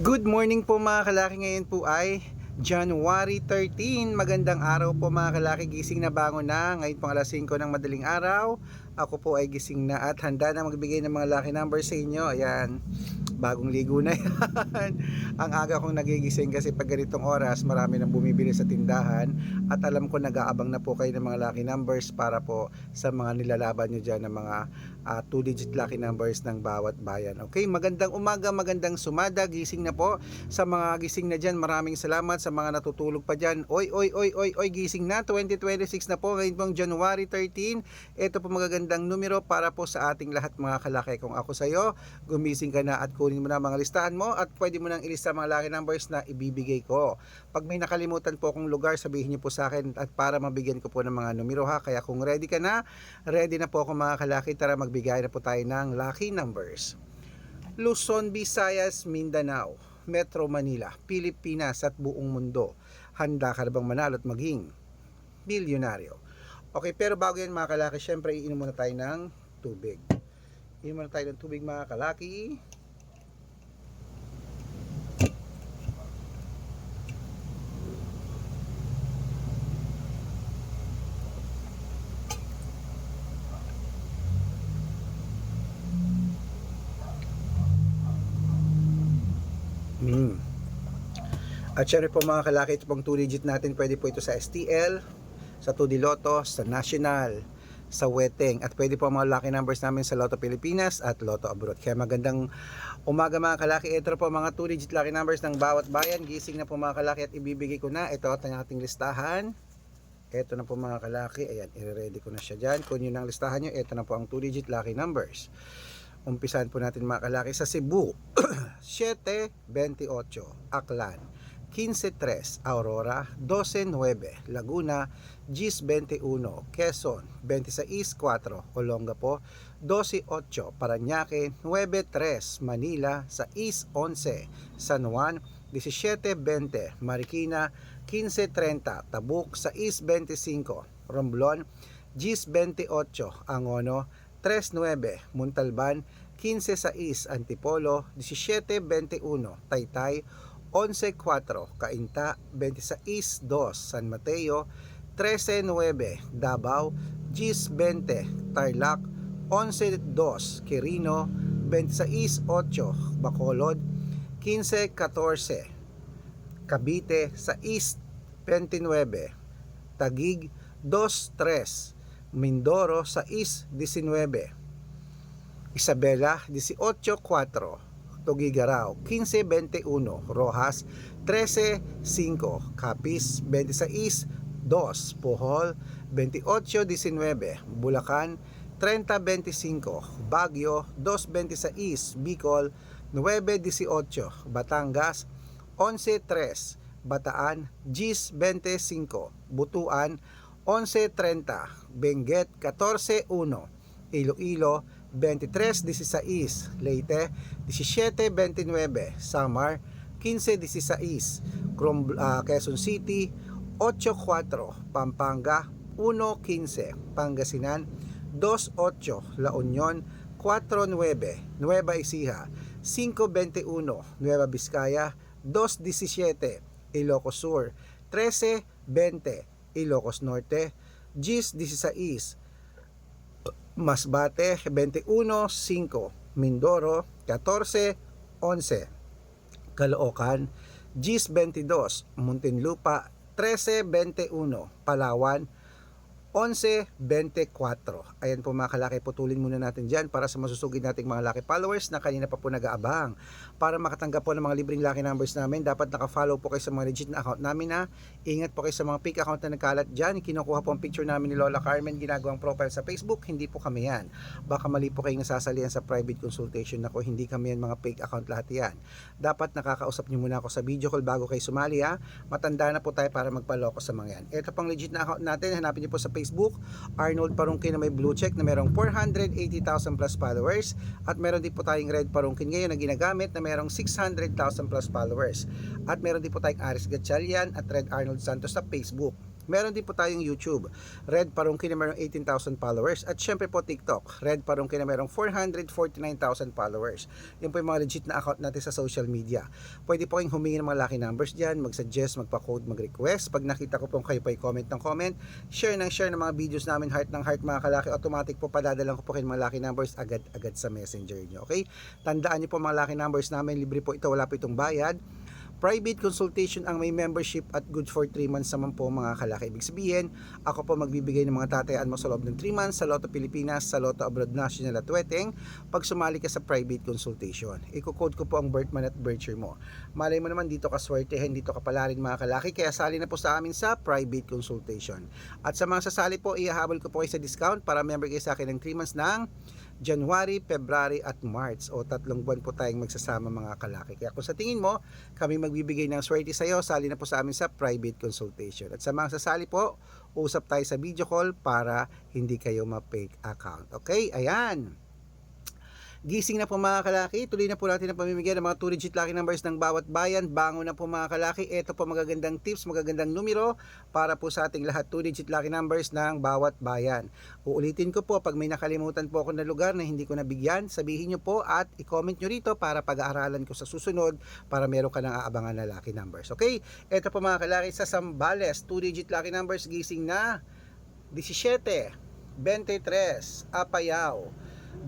Good morning po mga kalaki, ngayon po ay January 13. Magandang araw po mga kalaki, gising na bangon na. Ngayon po alas 5 ng madaling araw. Ako po ay gising na at handa na magbigay ng mga lucky numbers sa inyo. Ayan, bagong ligo na yan. Ang aga kong nagigising kasi pag ganitong oras marami nang bumibili sa tindahan. At alam ko nag-aabang na po kayo ng mga lucky numbers para po sa mga nilalaban nyo dyan ng mga 2-digit lucky numbers ng bawat bayan. Okay, magandang umaga, magandang sumada, gising na po. Sa mga gising na dyan, maraming salamat. Sa mga natutulog pa dyan, oy, gising na, 2026 na po, ngayon pong January 13. Ito po magagandang numero para po sa ating lahat mga kalaki. Kung ako sa'yo, gumising ka na at kunin mo na mga listahan mo at pwede mo nang ilista mga lucky numbers na ibibigay ko. Pag may nakalimutan po akong lugar, sabihin niyo po sa akin at para mabigyan ko po ng mga numero ha. Kaya kung ready ka na, ready na po ako mga kalaki. Tara magbigay na po tayo ng lucky numbers. Luzon, Visayas, Mindanao, Metro Manila, Pilipinas at buong mundo. Handa ka na bang manalo at maging bilyonaryo? Okay, pero bago yan mga kalaki, syempre iinom muna tayo ng tubig. Iinom muna tayo ng tubig mga kalaki. At syempre po mga kalaki, ito pong 2-digit natin, pwede po ito sa STL, sa 2D Lotto, sa National, sa Weteng, at pwede po mga lucky numbers namin sa Lotto Pilipinas at Lotto Abroad. Kaya magandang umaga mga kalaki, ito po mga 2-digit lucky numbers ng bawat bayan. Gising na po mga kalaki at ibibigay ko na ito at ang ating listahan. Ito na po mga kalaki, ayan, i-ready ko na siya dyan. Kung yun ang listahan nyo, ito na po ang 2-digit lucky numbers. Umpisahan po natin mga kalaki sa Cebu, 728, Aklan, 15-3, Aurora, 12-9, Laguna, 10-21, Quezon, 26-4, Olongapo, 12-8, Parañaque, 9-3, Manila, 6-11, San Juan, 17-20, Marikina, 15-30, Tabuk, 6-25, Romblon, 10-28, Angono, 3-9, Montalban, 15-6, Antipolo, 17-21, Taytay, 11-4, Cainta, 26-2, San Mateo, 13-9, Davao, 10-20, Tarlac, 11-2, Quirino, 26-8, Bacolod, 15-14, Cavite, 6-29, Taguig, 2-3, Mindoro, 6-19, Isabela, 18-4, Tuguegarao, 15-21, Rojas, 13-5, Capiz, 26-2, Bohol, 28-19, Bulacan, 30-25, Baguio, 2-26, Bicol, 9-18, Batangas, 11-3, Bataan, 10-25, Butuan, 11-30, Benguet, 14-1, Iloilo, 23-16, Leyte, 17-29, Samar, 15-16, Quezon City, 8-4, Pampanga, 1-15, Pangasinan, 2-8, La Union, 4-9, Nueva Ecija, 5-21, Nueva Vizcaya, 2-17, Ilocos Sur, 13-20, Ilocos Norte, 10-16, Masbate, 21-5, Mindoro, 14-11, Caloocan, 10-22, Muntinlupa, 13-21, Palawan, 11-24. Ayan po mga kalaki, putulin muna natin dyan para sa masusugid nating mga lucky followers na kanina pa po nag-aabang. Para makatanggap po ng mga libreng lucky numbers namin, dapat naka-follow po kayo sa mga legit na account namin na. Ingat po kayo sa mga fake account na nagkalat dyan. Kinukuha po ang picture namin ni Lola Carmen, ginagawang profile sa Facebook. Hindi po kami yan. Baka mali po kayong nasasalihan sa private consultation. Ako, hindi kami yan, mga fake account lahat yan. Dapat nakakausap nyo muna ako sa video call bago kayo sumali ha. Matanda na po tayo para magpaloko sa mga yan. Ito pang legit na account natin, hanapin nyo po sa Facebook, Arnold Parungkin na may blue check na merong 480,000 plus followers, at meron din po tayong Red Parungkin ngayon na ginagamit na merong 600,000 plus followers, at meron din po tayong Aris Gatchalian at Red Arnold Santos sa Facebook. Meron din po tayong YouTube, Red Parungki na merong 18,000 followers. At syempre po TikTok, Red Parungki na merong 449,000 followers. Yan po yung mga legit na account natin sa social media. Pwede po kayong humingi ng mga lucky numbers dyan, mag-suggest, magpa-code, mag-request. Pag nakita ko po kayo po comment ng comment, share ng mga videos namin, heart ng heart mga kalaki, automatic po padadalan ko po kayo mga lucky numbers agad-agad sa messenger nyo. Okay? Tandaan nyo po mga lucky numbers namin, libre po ito, wala po itong bayad. Private consultation ang may membership at good for 3 months naman po mga kalaki. Ibig sabihin, ako po magbibigay ng mga tatayaan mo sa loob ng 3 months sa Lotto Pilipinas, sa Lotto Abroad National at Weteng pag sumali ka sa private consultation. Iko-code ko po ang birth month at birth year mo. Malay mo naman dito ka swertehin, dito ka palarin mga kalaki, kaya sali na po sa amin sa private consultation. At sa mga sasali po, ihahabol ko po kayo sa discount para member kayo sa akin ng 3 months ng January, February at March, o 3 buwan po tayong magsasama mga kalaki. Kaya kung sa tingin mo kami magbibigay ng swerte sa iyo, sali na po sa amin sa private consultation. At sa mga sasali po, usap tayo sa video call para hindi kayo ma-fake account. Okay? Ayan. Gising na po mga kalaki, tuloy na po natin ang pamimigay ng mga 2-digit lucky numbers ng bawat bayan. Bango na po mga kalaki, ito po magagandang tips, magagandang numero para po sa ating lahat, 2-digit lucky numbers ng bawat bayan. Uulitin ko po, pag may nakalimutan po ako na lugar na hindi ko nabigyan, sabihin nyo po at i-comment nyo rito para pag-aaralan ko sa susunod para meron ka ng aabangan na lucky numbers. Okay? Ito po mga kalaki, sa Zambales, 2-digit lucky numbers, gising na 17, 23, Apayao,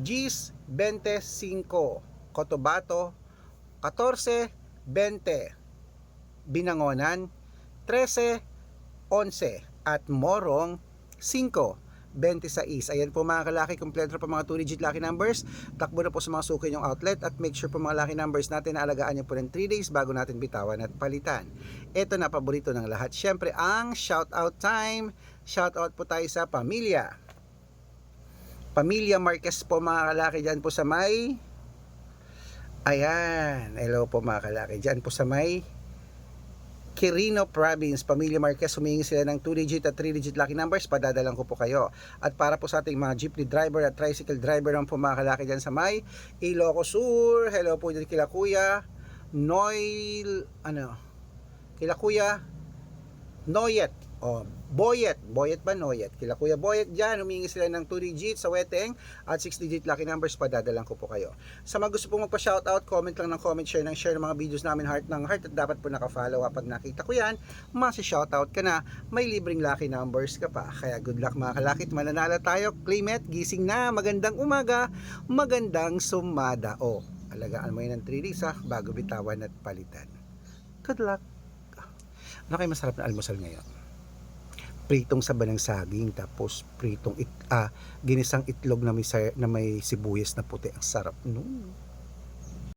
Gis 25, Cotabato 14, 20, Binangonan 13, 11 at Morong 5, 26. Ayan po mga kalaki, kompleto po mga 2-digit lucky numbers. Takbo na po sa mga suki yung outlet at make sure po mga lucky numbers natin na alagaan nyo po ng 3 days bago natin bitawan at palitan. Ito na paborito ng lahat, syempre ang shoutout time. Shoutout po tayo sa Pamilya Marquez po mga kalaki, dyan po sa may, ayan, hello po mga kalaki, dyan po sa may Quirino Province. Pamilya Marquez, humingi sila ng 2-digit at 3-digit lucky numbers, padadalang ko po kayo. At para po sa ating mga jeepney driver at tricycle driver naman po mga kalaki, dyan sa may Ilocos Sur, hello po dyan kila Kuya kila Kuya Noyet, Boyet ba Noyet? Kila Kuya Boyet dyan, humingi sila ng 2 digits sa Weteng at 6 digit lucky numbers, padadalang ko po kayo. Sa mga gusto pong magpa-shoutout, comment lang ng comment, share ng mga videos namin, heart ng heart, at dapat po naka-follow. Pag nakita ko yan, masi-shoutout ka na, may libreng lucky numbers ka pa. Kaya good luck mga kalakit, mananalo tayo. Claim it, gising na, magandang umaga, magandang sumada. Alagaan mo yun ng 3 days bago bitawan at palitan. Good luck. Ano kayo masarap na almusal ngayon? Pritong saba ng saging, tapos ginisang itlog na may sibuyas na puti. Ang sarap. No?